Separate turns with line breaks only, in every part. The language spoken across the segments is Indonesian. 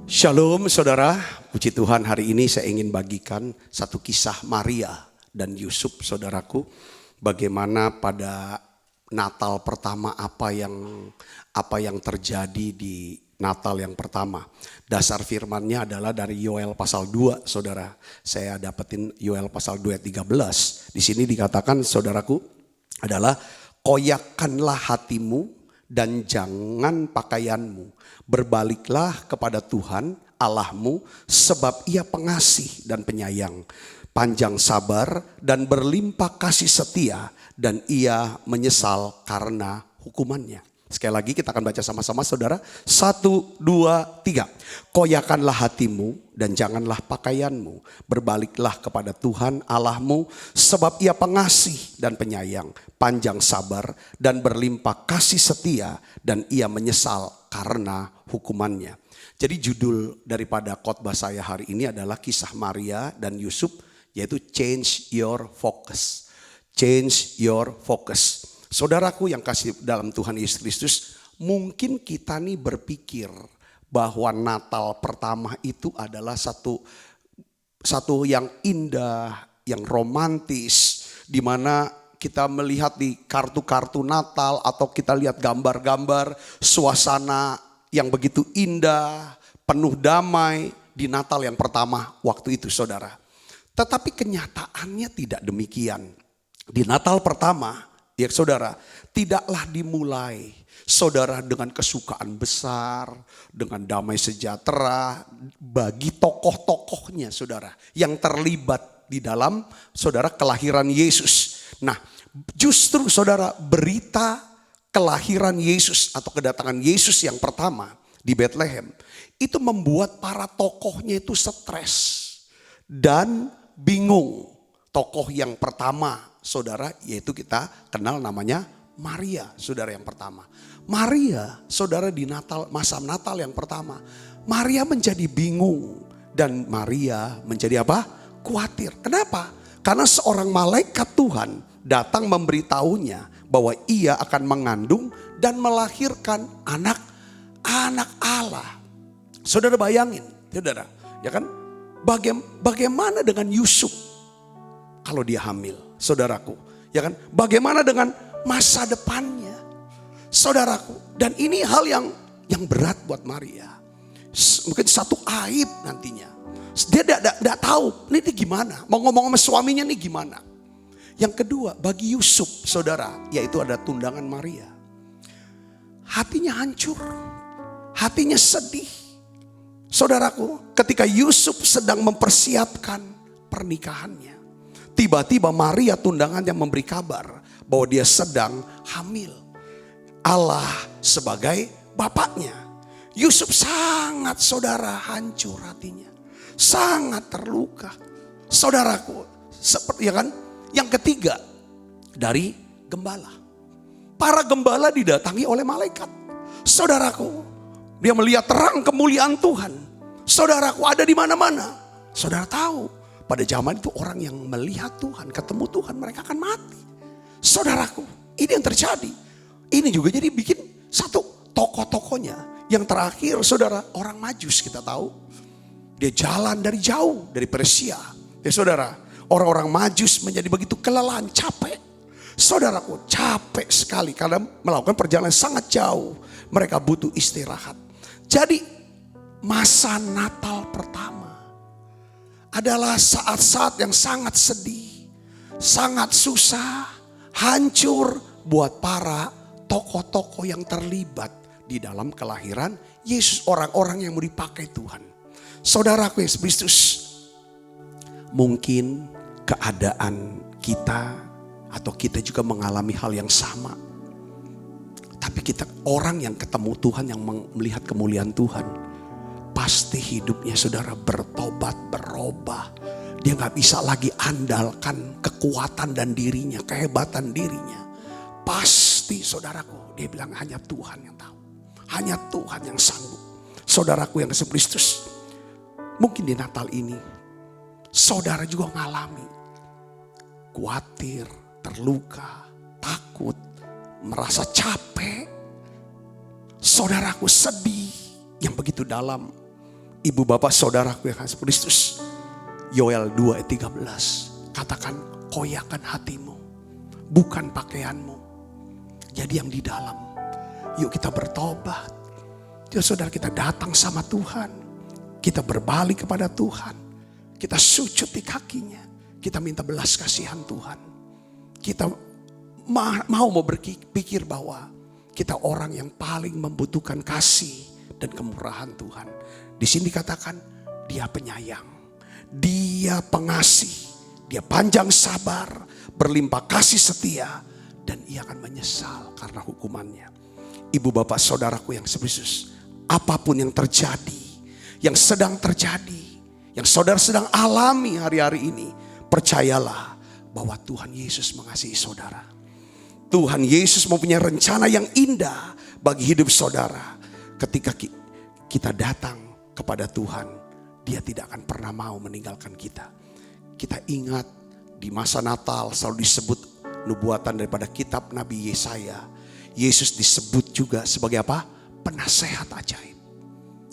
Shalom saudara, puji Tuhan hari ini saya ingin bagikan satu kisah Maria dan Yusuf saudaraku. Bagaimana pada Natal pertama apa yang terjadi di Natal yang pertama. Dasar firmannya adalah dari Yoel pasal 2 saudara. Saya dapetin Yoel pasal 2 ayat 13. Di sini dikatakan saudaraku adalah koyakkanlah hatimu dan jangan pakaianmu. Berbaliklah kepada Tuhan Allahmu sebab Ia pengasih dan penyayang, panjang sabar dan berlimpah kasih setia, dan Ia menyesal karena hukumannya. Sekali lagi kita akan baca sama-sama saudara. 1, 2, 3. Koyakkanlah hatimu dan janganlah pakaianmu. Berbaliklah kepada Tuhan Allahmu sebab Ia pengasih dan penyayang, panjang sabar dan berlimpah kasih setia, dan Ia menyesal karena hukumannya. Jadi judul daripada khotbah saya hari ini adalah kisah Maria dan Yusuf, yaitu Change Your Focus. Change Your Focus. Saudaraku yang kasih dalam Tuhan Yesus Kristus, mungkin kita nih berpikir bahwa Natal pertama itu adalah satu yang indah, yang romantis, di mana kita melihat di kartu-kartu Natal atau kita lihat gambar-gambar suasana yang begitu indah, penuh damai di Natal yang pertama waktu itu saudara. Tetapi kenyataannya tidak demikian. Di Natal pertama, ya saudara, tidaklah dimulai saudara dengan kesukaan besar, dengan damai sejahtera bagi tokoh-tokohnya saudara yang terlibat di dalam saudara kelahiran Yesus. Nah, justru saudara berita kelahiran Yesus atau kedatangan Yesus yang pertama di Bethlehem itu membuat para tokohnya itu stres dan bingung. Tokoh yang pertama saudara yaitu kita kenal namanya Maria, saudara yang pertama. Maria saudara di Natal, masa Natal yang pertama, Maria menjadi bingung dan Maria menjadi apa? Khawatir. Kenapa? Karena seorang malaikat Tuhan datang memberitahunya bahwa ia akan mengandung dan melahirkan anak Allah. Saudara bayangin, saudara, ya kan? Bagaimana dengan Yusuf kalau dia hamil, saudaraku, ya kan? Bagaimana dengan masa depannya, saudaraku? Dan ini hal yang berat buat Maria. Mungkin satu aib nantinya. Dia tidak tahu ini gimana, mau ngomong sama suaminya nih gimana. Yang kedua, bagi Yusuf saudara, yaitu ada tundangan Maria. Hatinya hancur, hatinya sedih. Saudaraku, ketika Yusuf sedang mempersiapkan pernikahannya, tiba-tiba Maria tundangannya memberi kabar bahwa dia sedang hamil. Allah sebagai bapaknya. Yusuf sangat saudara hancur hatinya. Sangat terluka. Saudaraku, seperti ya kan? Yang ketiga, dari gembala. Para gembala didatangi oleh malaikat. Saudaraku, dia melihat terang kemuliaan Tuhan. Saudaraku, ada di mana-mana. Saudara tahu, pada zaman itu orang yang melihat Tuhan, ketemu Tuhan, mereka akan mati. Saudaraku, ini yang terjadi. Ini juga jadi bikin satu tokoh-tokohnya. Yang terakhir saudara, orang Majus kita tahu. Dia jalan dari jauh, dari Persia. Ya saudara, orang-orang Majus menjadi begitu kelelahan, capek. Saudaraku, capek sekali karena melakukan perjalanan sangat jauh. Mereka butuh istirahat. Jadi masa Natal pertama adalah saat-saat yang sangat sedih, sangat susah, hancur buat para tokoh-tokoh yang terlibat di dalam kelahiran Yesus, orang-orang yang mau dipakai Tuhan. Saudaraku Yesus Kristus, mungkin keadaan kita atau kita juga mengalami hal yang sama. Tapi kita orang yang ketemu Tuhan, yang melihat kemuliaan Tuhan, pasti hidupnya saudara bertobat, berubah. Dia gak bisa lagi andalkan kekuatan dan dirinya, kehebatan dirinya. Pasti saudaraku, dia bilang hanya Tuhan yang tahu. Hanya Tuhan yang sanggup. Saudaraku yang Yesus Kristus, mungkin di Natal ini saudara juga mengalami khawatir, terluka, takut, merasa capek. Saudaraku sedih yang begitu dalam. ibu bapak saudaraku yang kasih Kristus. Yoel 2 ayat 13. Katakan, koyakan hatimu, bukan pakaianmu. Jadi yang di dalam. Yuk kita bertobat. Yuk saudara, kita datang sama Tuhan. Kita berbalik kepada Tuhan. Kita sujud di kakinya. Kita minta belas kasihan Tuhan. Kita mau berpikir bahwa kita orang yang paling membutuhkan kasih dan kemurahan Tuhan. Di sini dikatakan dia penyayang, dia pengasih, dia panjang sabar, berlimpah kasih setia, dan ia akan menyesal karena hukumannya. Ibu bapak saudaraku yang sekhusus, apapun yang terjadi, yang sedang terjadi, yang saudara sedang alami hari-hari ini, percayalah bahwa Tuhan Yesus mengasihi saudara. Tuhan Yesus mempunyai rencana yang indah bagi hidup saudara. Ketika kita datang kepada Tuhan, Dia tidak akan pernah mau meninggalkan kita. Kita ingat di masa Natal selalu disebut nubuatan daripada kitab Nabi Yesaya. Yesus disebut juga sebagai apa? Penasehat ajaib.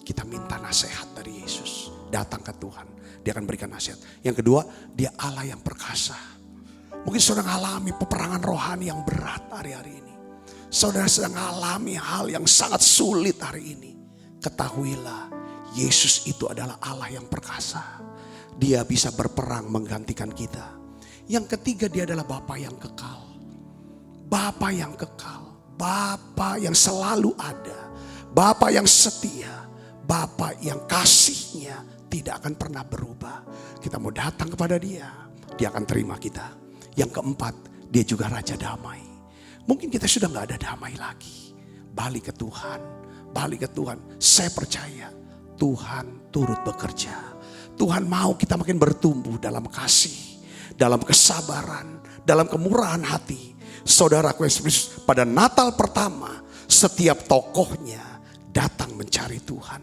Kita minta nasihat dari Yesus. Datang ke Tuhan, Dia akan berikan nasihat. Yang kedua, Dia Allah yang perkasa. Mungkin saudara mengalami peperangan rohani yang berat hari-hari ini. Saudara sedang mengalami hal yang sangat sulit hari ini. Ketahuilah, Yesus itu adalah Allah yang perkasa. Dia bisa berperang menggantikan kita. Yang ketiga, Dia adalah Bapa yang kekal. Bapa yang kekal. Bapa yang selalu ada. Bapa yang setia. Bapa yang kasihnya tidak akan pernah berubah. Kita mau datang kepada Dia, Dia akan terima kita. Yang keempat, Dia juga Raja Damai. Mungkin kita sudah gak ada damai lagi. Balik ke Tuhan. Balik ke Tuhan. Saya percaya Tuhan turut bekerja. Tuhan mau kita makin bertumbuh dalam kasih, dalam kesabaran, dalam kemurahan hati. Saudaraku yang sekhusus, pada Natal pertama, setiap tokohnya datang mencari Tuhan.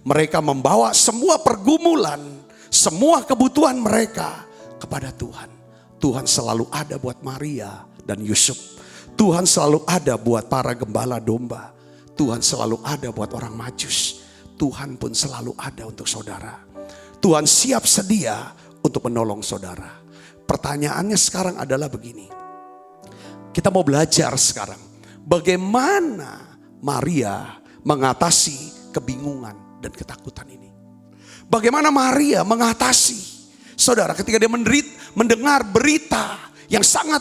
Mereka membawa semua pergumulan, semua kebutuhan mereka kepada Tuhan. Tuhan selalu ada buat Maria dan Yusuf. Tuhan selalu ada buat para gembala domba. Tuhan selalu ada buat orang Majus. Tuhan pun selalu ada untuk saudara. Tuhan siap sedia untuk menolong saudara. Pertanyaannya sekarang adalah begini. Kita mau belajar sekarang. Bagaimana Maria mengatasi kebingungan dan ketakutan ini. Bagaimana Maria mengatasi. Saudara, ketika dia mendengar berita yang sangat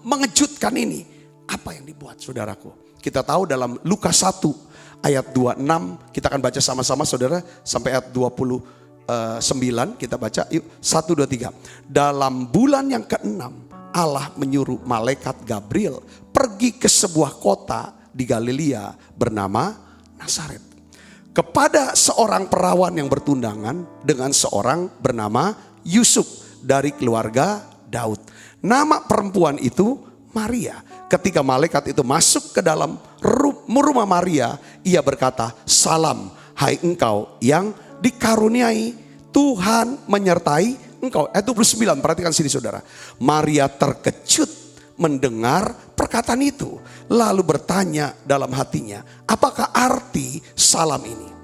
mengejutkan ini. Apa yang dibuat saudaraku? Kita tahu dalam Lukas 1 ayat 26. Kita akan baca sama-sama saudara. Sampai ayat 29 kita baca. Yuk 1, 2, 3. Dalam bulan yang ke-6 Allah menyuruh malaikat Gabriel pergi ke sebuah kota di Galilea bernama Nazaret. Kepada seorang perawan yang bertundangan dengan seorang bernama Yusuf dari keluarga Daud. Nama perempuan itu Maria. Ketika malaikat itu masuk ke dalam rumah Maria, ia berkata, "Salam, hai engkau yang dikaruniai, Tuhan menyertai engkau." Ayat 29, perhatikan sini saudara. Maria terkejut mendengar perkataan itu. Lalu bertanya dalam hatinya, apakah arti salam ini?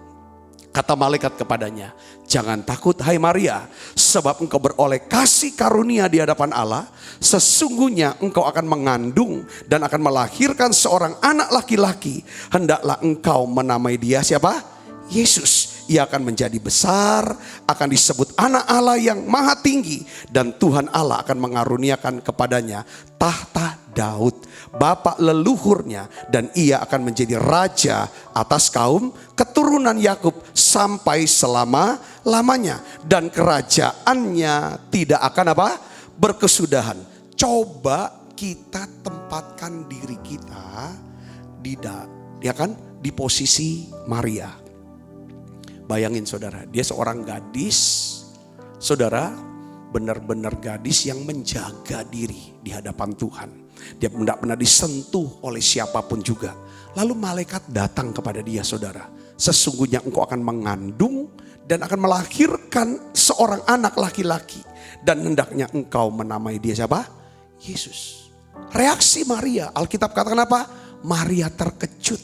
Kata malaikat kepadanya, "Jangan takut hai Maria, sebab engkau beroleh kasih karunia di hadapan Allah. Sesungguhnya engkau akan mengandung dan akan melahirkan seorang anak laki-laki. Hendaklah engkau menamai dia" siapa? Yesus. "Ia akan menjadi besar, akan disebut anak Allah yang maha tinggi. Dan Tuhan Allah akan mengaruniakan kepadanya tahta Daud, bapa leluhurnya. Dan ia akan menjadi raja atas kaum keturunan Yakub sampai selama-lamanya. Dan kerajaannya tidak akan apa? Berkesudahan." Coba kita tempatkan diri kita di posisi Maria. Bayangin saudara, dia seorang gadis, saudara, benar-benar gadis yang menjaga diri di hadapan Tuhan. Dia tidak pernah disentuh oleh siapapun juga. Lalu malaikat datang kepada dia, saudara. "Sesungguhnya engkau akan mengandung dan akan melahirkan seorang anak laki-laki. Dan hendaknya engkau menamai dia" siapa? Yesus. Reaksi Maria, Alkitab katakan apa? Maria terkejut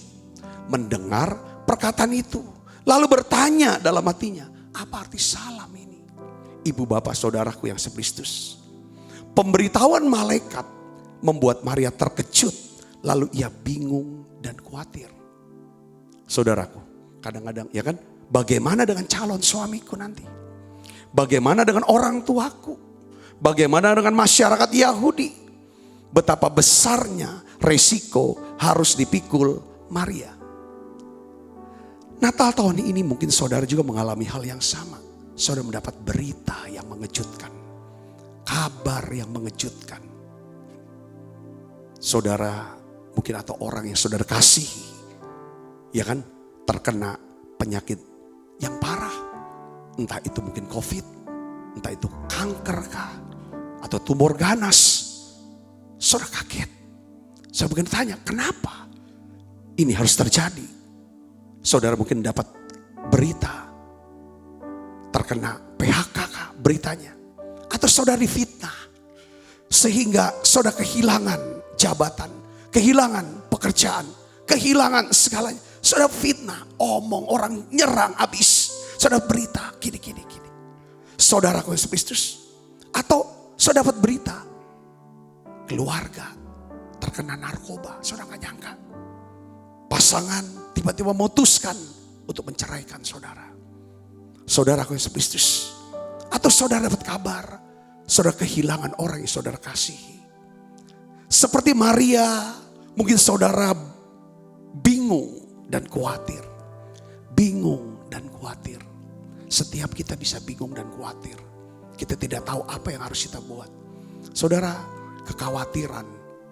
mendengar perkataan itu. Lalu bertanya dalam hatinya, apa arti salam ini? Ibu bapak saudaraku yang sekristus. Pemberitahuan malaikat membuat Maria terkejut. Lalu ia bingung dan khawatir. Saudaraku, kadang-kadang ya kan, bagaimana dengan calon suamiku nanti? Bagaimana dengan orang tuaku? Bagaimana dengan masyarakat Yahudi? Betapa besarnya resiko harus dipikul Maria. Natal tahun ini mungkin saudara juga mengalami hal yang sama. Saudara mendapat berita yang mengejutkan. Kabar yang mengejutkan. Saudara mungkin atau orang yang saudara kasihi, ya kan, terkena penyakit yang parah. Entah itu mungkin COVID, entah itu kanker kah, atau tumor ganas. Saudara kaget. Saya mungkin tanya, kenapa ini harus terjadi? Saudara mungkin dapat berita terkena PHK kah beritanya. Atau saudara difitnah. Sehingga saudara kehilangan jabatan, kehilangan pekerjaan, kehilangan segalanya. Saudara fitnah, omong orang nyerang habis. Saudara berita gini. Saudaraku Yesus Kristus. Atau saudara dapat berita keluarga terkena narkoba. Saudara gak nyangka. Pasangan tiba-tiba memutuskan untuk menceraikan saudara. Saudaraku Yesus Kristus. Atau saudara dapat kabar, saudara kehilangan orang yang saudara kasihi. Seperti Maria, mungkin saudara bingung dan khawatir. Bingung dan khawatir. Setiap kita bisa bingung dan khawatir. Kita tidak tahu apa yang harus kita buat. Saudara,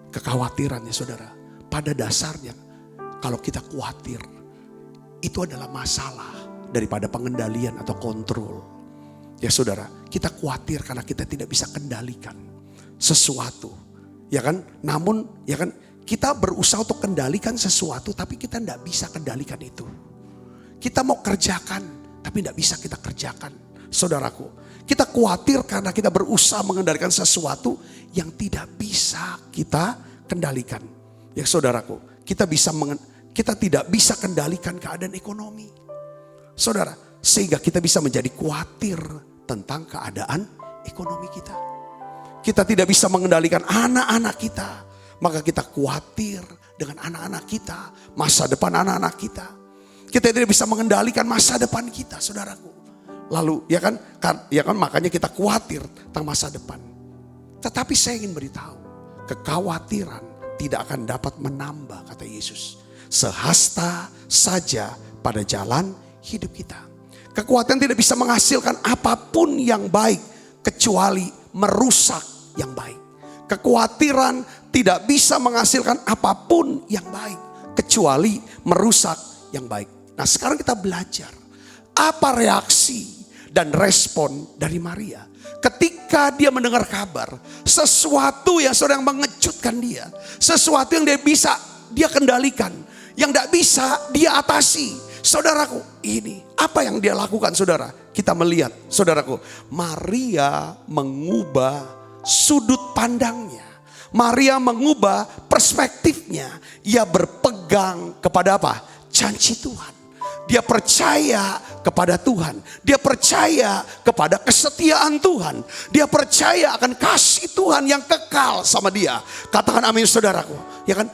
kekhawatirannya saudara, pada dasarnya kalau kita khawatir, itu adalah masalah daripada pengendalian atau kontrol. Ya saudara, kita khawatir karena kita tidak bisa kendalikan sesuatu. Ya kan? Namun ya kan, kita berusaha untuk kendalikan sesuatu tapi kita tidak bisa kendalikan itu. Kita mau kerjakan tapi tidak bisa kita kerjakan. Saudaraku, kita khawatir karena kita berusaha mengendalikan sesuatu yang tidak bisa kita kendalikan. Ya saudaraku, kita tidak bisa kendalikan keadaan ekonomi. Saudara, sehingga kita bisa menjadi khawatir tentang keadaan ekonomi kita. Kita tidak bisa mengendalikan anak-anak kita. Maka kita khawatir dengan anak-anak kita, masa depan anak-anak kita. Kita tidak bisa mengendalikan masa depan kita, saudaraku. Lalu ya kan makanya kita khawatir tentang masa depan. Tetapi saya ingin beritahu, kekhawatiran tidak akan dapat menambah, kata Yesus. Sehasta saja pada jalan hidup kita. Kekhawatiran tidak bisa menghasilkan apapun yang baik kecuali merusak yang baik. Kekhawatiran tidak bisa menghasilkan apapun yang baik kecuali merusak yang baik. Nah, sekarang kita belajar apa reaksi dan respon dari Maria ketika dia mendengar kabar sesuatu yang sedang mengejutkan dia, sesuatu yang dia kendalikan, yang tidak bisa dia atasi. Saudaraku, ini apa yang dia lakukan, saudara? Kita melihat, saudaraku, Maria mengubah sudut pandangnya. Maria mengubah perspektifnya. Ia berpegang kepada apa? Janji Tuhan. Dia percaya kepada Tuhan. Dia percaya kepada kesetiaan Tuhan. Dia percaya akan kasih Tuhan yang kekal sama dia. Katakan amin, saudaraku. Ya kan?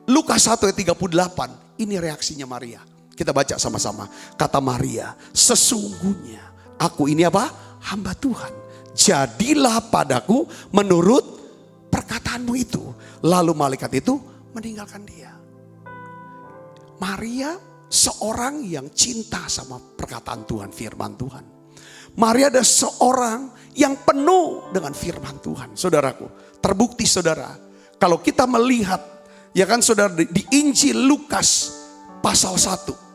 Lukas 1 ayat 38. Ini reaksinya Maria. Kita baca sama-sama. Kata Maria, sesungguhnya aku ini apa? Hamba Tuhan. Jadilah padaku menurut perkataanmu itu. Lalu malaikat itu meninggalkan dia. Maria seorang yang cinta sama perkataan Tuhan, firman Tuhan. Maria adalah seorang yang penuh dengan firman Tuhan. Saudaraku, terbukti saudara. Kalau kita melihat, ya kan saudara, di Injil Lukas pasal 1.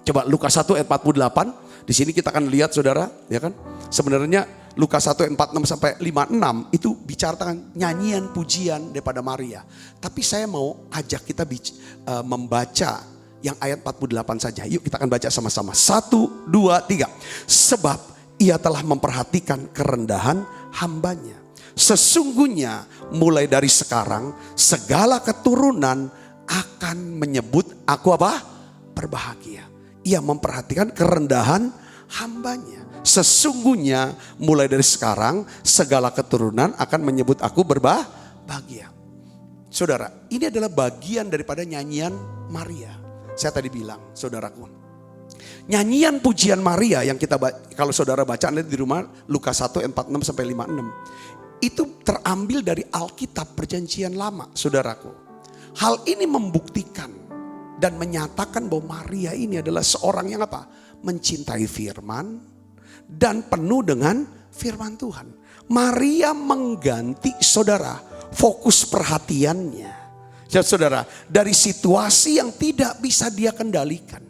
Coba Lukas 1 ayat 48. Di sini kita akan lihat saudara, ya kan. Sebenarnya Lukas 1 ayat 46 sampai 56 itu bicara tentang nyanyian pujian daripada Maria. Tapi saya mau ajak kita membaca yang ayat 48 saja. Yuk kita akan baca sama-sama. 1, 2, 3. Sebab ia telah memperhatikan kerendahan hambanya. Sesungguhnya mulai dari sekarang segala keturunan akan menyebut aku apa? Berbahagia. Ia memperhatikan kerendahan hambanya. Sesungguhnya mulai dari sekarang segala keturunan akan menyebut aku berbahagia. Saudara, ini adalah bagian daripada nyanyian Maria. Saya tadi bilang, saudaraku, nyanyian pujian Maria yang kita kalau saudara baca di rumah Lukas 1 ayat 46 sampai 56. Itu terambil dari Alkitab Perjanjian Lama, saudaraku. Hal ini membuktikan dan menyatakan bahwa Maria ini adalah seorang yang apa? Mencintai firman dan penuh dengan firman Tuhan. Maria mengganti, saudara, fokus perhatiannya. Ya, saudara, dari situasi yang tidak bisa dia kendalikan,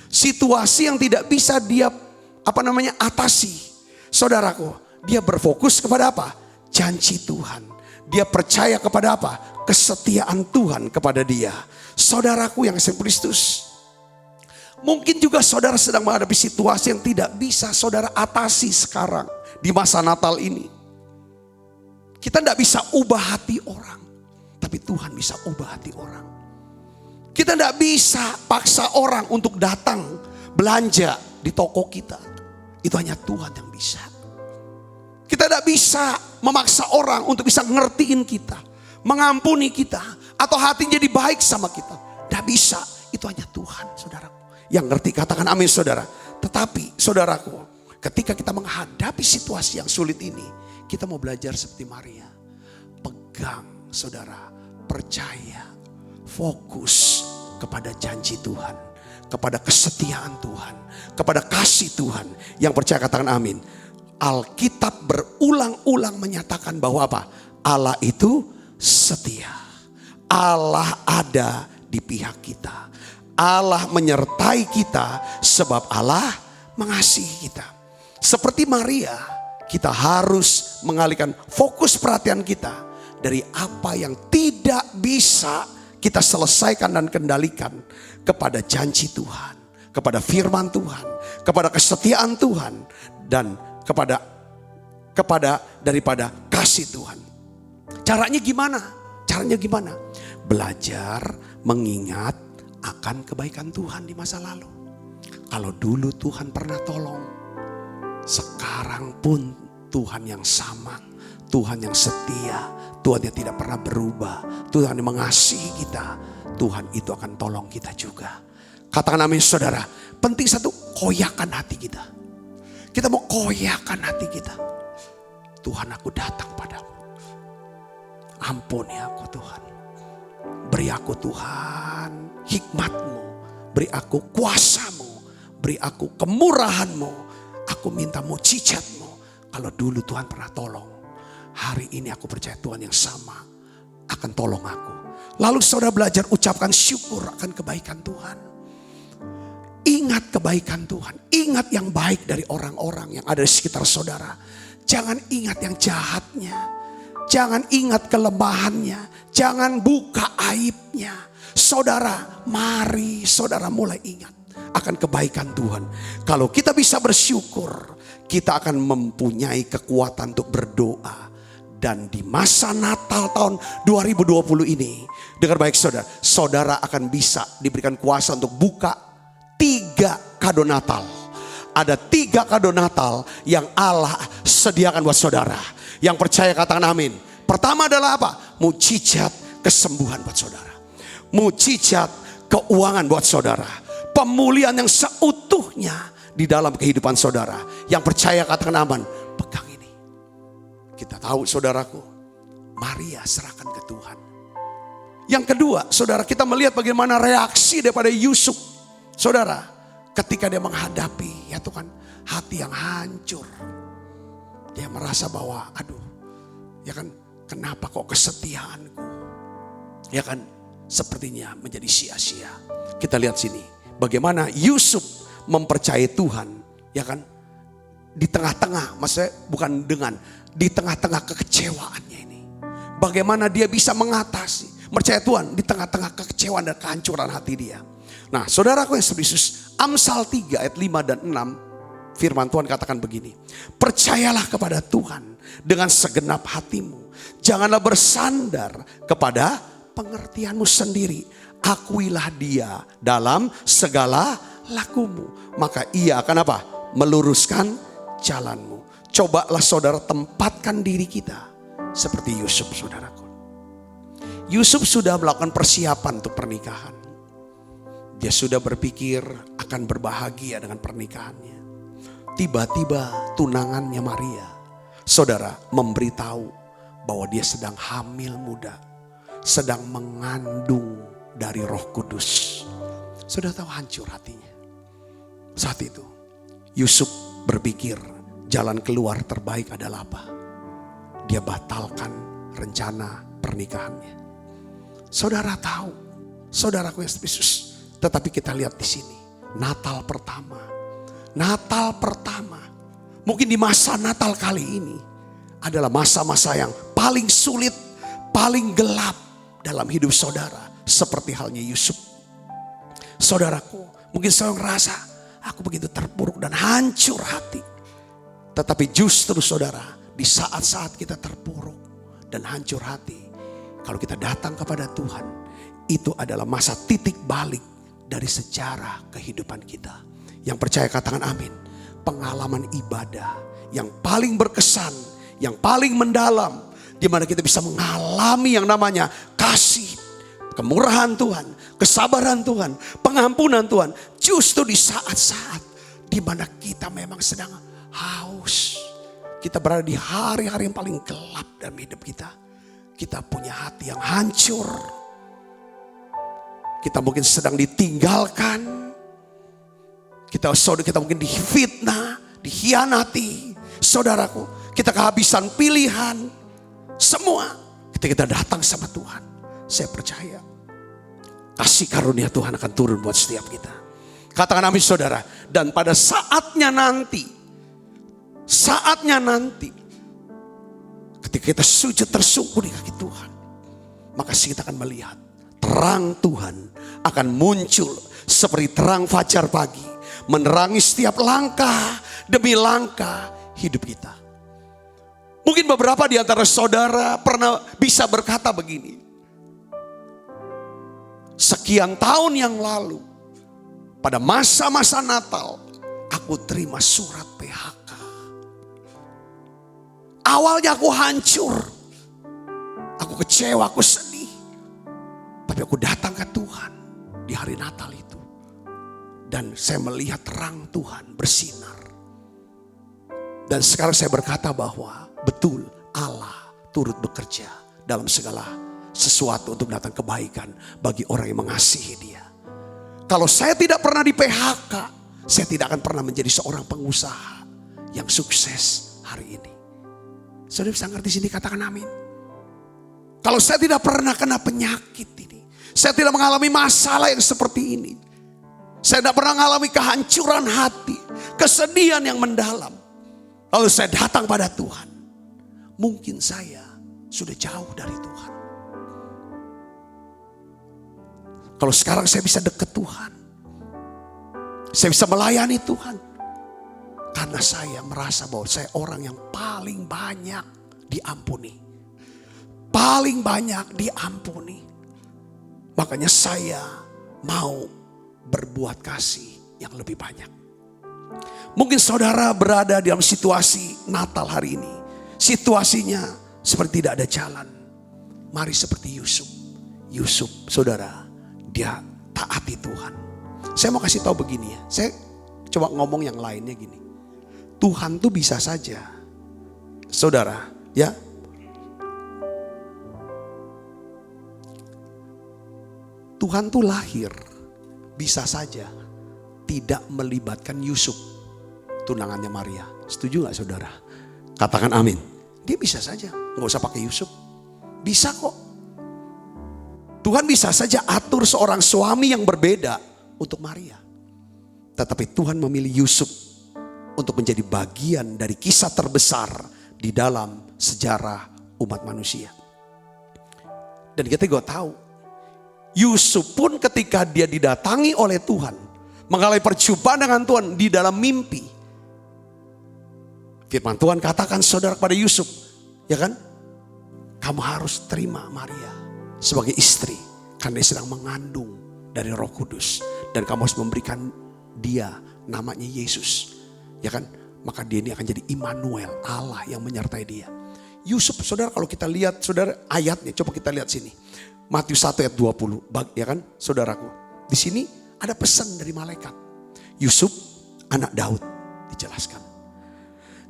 situasi yang tidak bisa dia atasi. Saudaraku, dia berfokus kepada apa? Janji Tuhan. Dia percaya kepada apa? Kesetiaan Tuhan kepada dia. Saudaraku yang kasih Kristus, mungkin juga saudara sedang menghadapi situasi yang tidak bisa saudara atasi sekarang di masa Natal ini. Kita tidak bisa ubah hati orang, tapi Tuhan bisa ubah hati orang. Kita tidak bisa paksa orang untuk datang belanja di toko kita. Itu hanya Tuhan yang bisa. Kita tidak bisa memaksa orang untuk bisa ngertiin kita, mengampuni kita, atau hatinya jadi baik sama kita. Tidak bisa, itu hanya Tuhan, saudaraku. Yang ngerti katakan amin, saudara. Tetapi saudaraku, ketika kita menghadapi situasi yang sulit ini, kita mau belajar seperti Maria. Pegang, saudara, percaya, fokus kepada janji Tuhan, kepada kesetiaan Tuhan, kepada kasih Tuhan. Yang percaya katakan amin. Alkitab berulang-ulang menyatakan bahwa apa? Allah itu setia. Allah ada di pihak kita. Allah menyertai kita sebab Allah mengasihi kita. Seperti Maria, kita harus mengalihkan fokus perhatian kita dari apa yang tidak bisa kita selesaikan dan kendalikan kepada janji Tuhan, kepada firman Tuhan, kepada kesetiaan Tuhan, dan kepada daripada kasih Tuhan. Caranya gimana? Caranya gimana? Belajar mengingat akan kebaikan Tuhan di masa lalu. Kalau dulu Tuhan pernah tolong, sekarang pun Tuhan yang sama, Tuhan yang setia, Tuhan yang tidak pernah berubah, Tuhan yang mengasihi kita, Tuhan itu akan tolong kita juga. Katakan amin, saudara. Penting satu, koyakan hati kita. Kita mau koyakan hati kita. Tuhan, aku datang padamu. Ampuni aku Tuhan. Beri aku Tuhan hikmat-Mu. Beri aku kuasa-Mu. Beri aku kemurahan-Mu. Aku minta mujizat-Mu. Kalau dulu Tuhan pernah tolong, hari ini aku percaya Tuhan yang sama akan tolong aku. Lalu saudara belajar ucapkan syukur akan kebaikan Tuhan. Ingat kebaikan Tuhan. Ingat yang baik dari orang-orang yang ada di sekitar saudara. Jangan ingat yang jahatnya. Jangan ingat kelemahannya. Jangan buka aibnya. Saudara, mari saudara mulai ingat akan kebaikan Tuhan. Kalau kita bisa bersyukur, kita akan mempunyai kekuatan untuk berdoa. Dan di masa Natal tahun 2020 ini, dengar baik saudara, saudara akan bisa diberikan kuasa untuk buka 3 kado Natal. Ada 3 kado Natal yang Allah sediakan buat saudara. Yang percaya katakan amin. Pertama adalah apa? Mujizat kesembuhan buat saudara. Mujizat keuangan buat saudara. Pemulihan yang seutuhnya di dalam kehidupan saudara. Yang percaya katakan amin. Pegang ini. Kita tahu saudaraku, Maria serahkan ke Tuhan. Yang kedua, saudara, kita melihat bagaimana reaksi daripada Yusuf. Saudara, ketika dia menghadapi, ya Tuhan, hati yang hancur. Dia merasa bahwa, aduh, ya kan, kenapa kok kesetiaanku, ya kan, sepertinya menjadi sia-sia. Kita lihat sini, bagaimana Yusuf mempercayai Tuhan, ya kan, di tengah-tengah, maksudnya bukan dengan, di tengah-tengah kekecewaannya ini. Bagaimana dia bisa mengatasi, percaya Tuhan di tengah-tengah kekecewaan dan kehancuran hati dia. Nah, saudaraku yang Yesus, Amsal 3 ayat 5 dan 6, firman Tuhan katakan begini. Percayalah kepada Tuhan dengan segenap hatimu. Janganlah bersandar kepada pengertianmu sendiri. Akuilah Dia dalam segala lakumu, maka ia akan apa? Meluruskan jalanmu. Cobalah saudara tempatkan diri kita seperti Yusuf, saudaraku. Yusuf sudah melakukan persiapan untuk pernikahan. Dia sudah berpikir akan berbahagia dengan pernikahannya. Tiba-tiba tunangannya Maria, saudara, memberitahu bahwa dia sedang hamil muda, sedang mengandung dari Roh Kudus. Saudara tahu, hancur hatinya. Saat itu Yusuf berpikir jalan keluar terbaik adalah apa? Dia batalkan rencana pernikahannya. Saudara tahu, saudaraku yang spesius, tetapi kita lihat di sini Natal pertama. Mungkin di masa Natal kali ini adalah masa-masa yang paling sulit, paling gelap dalam hidup saudara, seperti halnya Yusuf. Saudaraku, mungkin saya ngerasa aku begitu terpuruk dan hancur hati. Tetapi justru saudara, di saat-saat kita terpuruk dan hancur hati, kalau kita datang kepada Tuhan, itu adalah masa titik balik dari sejarah kehidupan kita. Yang percaya katakan amin. Pengalaman ibadah yang paling berkesan, yang paling mendalam, di mana kita bisa mengalami yang namanya kasih, kemurahan Tuhan, kesabaran Tuhan, pengampunan Tuhan. Justru di saat-saat di mana kita memang sedang haus, kita berada di hari-hari yang paling gelap dalam hidup kita. Kita punya hati yang hancur. Kita mungkin sedang ditinggalkan. Kita mungkin difitnah, dikhianati. Saudaraku, kita kehabisan pilihan. Semua ketika kita datang sama Tuhan, saya percaya kasih karunia Tuhan akan turun buat setiap kita. Katakan amin saudara. Dan pada saatnya nanti, ketika kita sujud tersungkur di kaki Tuhan, maka kita akan melihat terang Tuhan akan muncul seperti terang fajar pagi, menerangi setiap langkah demi langkah hidup kita. Mungkin beberapa di antara saudara pernah bisa berkata begini, sekian tahun yang lalu, pada masa-masa Natal, aku terima surat PHK. Awalnya aku hancur, aku kecewa, aku sedih. Tapi aku datang ke Tuhan di hari Natal itu. Dan saya melihat terang Tuhan bersinar. Dan sekarang saya berkata bahwa betul Allah turut bekerja dalam segala sesuatu untuk datang kebaikan bagi orang yang mengasihi Dia. Kalau saya tidak pernah di PHK, saya tidak akan pernah menjadi seorang pengusaha yang sukses hari ini. Saudara bisa ngerti sini, katakan amin. Kalau saya tidak pernah kena penyakit ini, saya tidak mengalami masalah yang seperti ini, saya tidak pernah mengalami kehancuran hati, kesedihan yang mendalam, lalu saya datang pada Tuhan, mungkin saya sudah jauh dari Tuhan. Kalau sekarang saya bisa dekat Tuhan, saya bisa melayani Tuhan, karena saya merasa bahwa saya orang yang paling banyak diampuni. Paling banyak diampuni. Makanya saya mau berbuat kasih yang lebih banyak. Mungkin saudara berada dalam situasi Natal hari ini, situasinya seperti tidak ada jalan. Mari seperti Yusuf. Yusuf, saudara, dia taati Tuhan. Saya mau kasih tahu begini ya. Saya coba ngomong yang lainnya gini. Tuhan tuh bisa saja, saudara, ya. Tuhan tuh lahir bisa saja tidak melibatkan Yusuf, tunangannya Maria. Setuju gak saudara? Katakan amin. Dia bisa saja, gak usah pakai Yusuf. Bisa kok. Tuhan bisa saja atur seorang suami yang berbeda untuk Maria. Tetapi Tuhan memilih Yusuf untuk menjadi bagian dari kisah terbesar di dalam sejarah umat manusia. Dan kita juga tahu, Yusuf pun ketika dia didatangi oleh Tuhan, mengalami perjumpaan dengan Tuhan di dalam mimpi. Firman Tuhan katakan saudara kepada Yusuf, ya kan? Kamu harus terima Maria sebagai istri, karena dia sedang mengandung dari Roh Kudus. Dan kamu harus memberikan dia namanya Yesus. Ya kan? Maka dia ini akan jadi Immanuel, Allah yang menyertai dia. Yusuf, saudara, kalau kita lihat saudara ayatnya, coba kita lihat sini. Matius 1 ayat 20, ya kan saudaraku. Di sini ada pesan dari malaikat. Yusuf anak Daud, dijelaskan.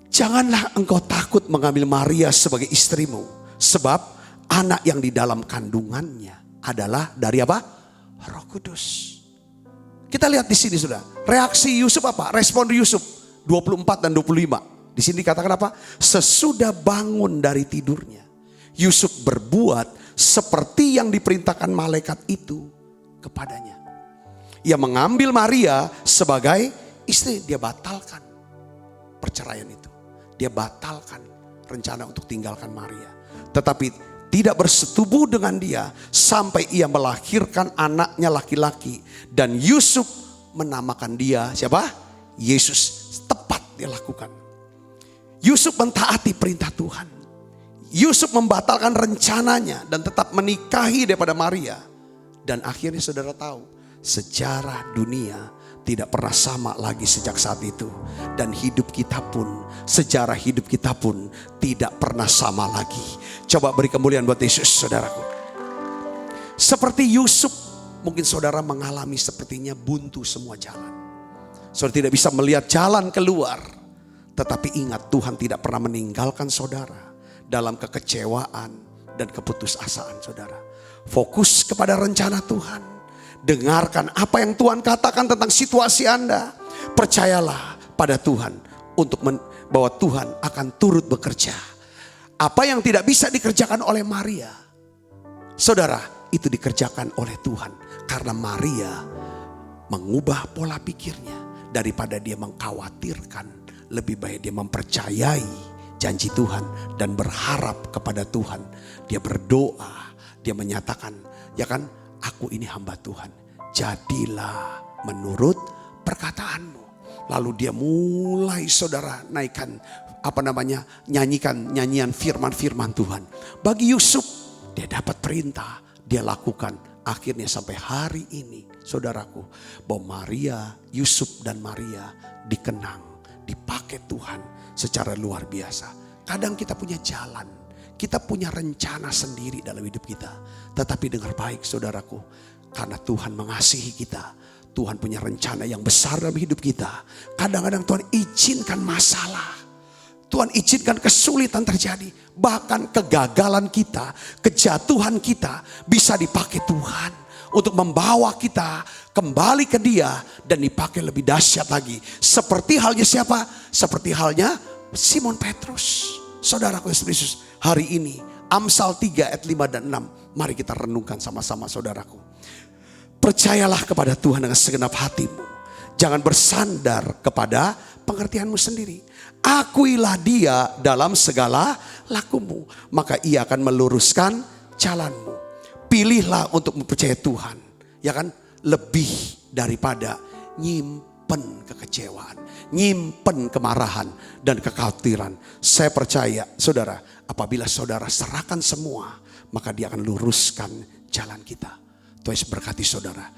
Janganlah engkau takut mengambil Maria sebagai istrimu. Sebab anak yang di dalam kandungannya adalah dari apa? Roh Kudus. Kita lihat di sini sudah. Reaksi Yusuf apa? Respon Yusuf 24 dan 25. Di sini dikatakan apa? Sesudah bangun dari tidurnya, Yusuf berbuat seperti yang diperintahkan malaikat itu kepadanya. Ia mengambil Maria sebagai istri. Dia batalkan perceraian itu. Dia batalkan rencana untuk tinggalkan Maria. Tetapi tidak bersetubuh dengan dia sampai ia melahirkan anaknya laki-laki. Dan Yusuf menamakan dia siapa? Yesus. Tepat dia lakukan. Yusuf mentaati perintah Tuhan. Yusuf membatalkan rencananya dan tetap menikahi daripada Maria. Dan akhirnya saudara tahu, sejarah dunia tidak pernah sama lagi sejak saat itu. Dan hidup kita pun, sejarah hidup kita pun tidak pernah sama lagi. Coba beri kemuliaan buat Yesus, saudaraku. Seperti Yusuf, mungkin saudara mengalami sepertinya buntu semua jalan. Saudara tidak bisa melihat jalan keluar. Tetapi ingat, Tuhan tidak pernah meninggalkan saudara dalam kekecewaan dan keputusasaan saudara. Fokus kepada rencana Tuhan. Dengarkan apa yang Tuhan katakan tentang situasi Anda. Percayalah pada Tuhan untuk bahwa Tuhan akan turut bekerja. Apa yang tidak bisa dikerjakan oleh Maria, saudara, itu dikerjakan oleh Tuhan. Karena Maria mengubah pola pikirnya. Daripada dia mengkhawatirkan, lebih baik dia mempercayai janji Tuhan dan berharap kepada Tuhan. Dia berdoa, dia menyatakan, ya kan, aku ini hamba Tuhan. Jadilah menurut perkataanmu. Lalu dia mulai saudara naikkan nyanyikan nyanyian firman-firman Tuhan. Bagi Yusuf, dia dapat perintah, dia lakukan. Akhirnya sampai hari ini saudaraku, bahwa Maria, Yusuf dan Maria dikenang, dipakai Tuhan secara luar biasa. Kadang kita punya jalan, kita punya rencana sendiri dalam hidup kita. Tetapi dengar baik saudaraku, karena Tuhan mengasihi kita, Tuhan punya rencana yang besar dalam hidup kita. Kadang-kadang Tuhan izinkan masalah, Tuhan izinkan kesulitan terjadi. Bahkan kegagalan kita, kejatuhan kita bisa dipakai Tuhan untuk membawa kita kembali ke Dia dan dipakai lebih dahsyat lagi. Seperti halnya siapa? Seperti halnya Simon Petrus. Saudaraku Yesus, hari ini Amsal 3 ayat 5 dan 6. Mari kita renungkan sama-sama saudaraku. Percayalah kepada Tuhan dengan segenap hatimu. Jangan bersandar kepada pengertianmu sendiri. Akuilah Dia dalam segala lakumu, maka Ia akan meluruskan jalanmu. Pilihlah untuk mempercayai Tuhan, ya kan, lebih daripada nyimpen kekecewaan, nyimpen kemarahan dan kekhawatiran. Saya percaya saudara, apabila saudara serahkan semua, maka Dia akan luruskan jalan kita. Tuhan berkati saudara.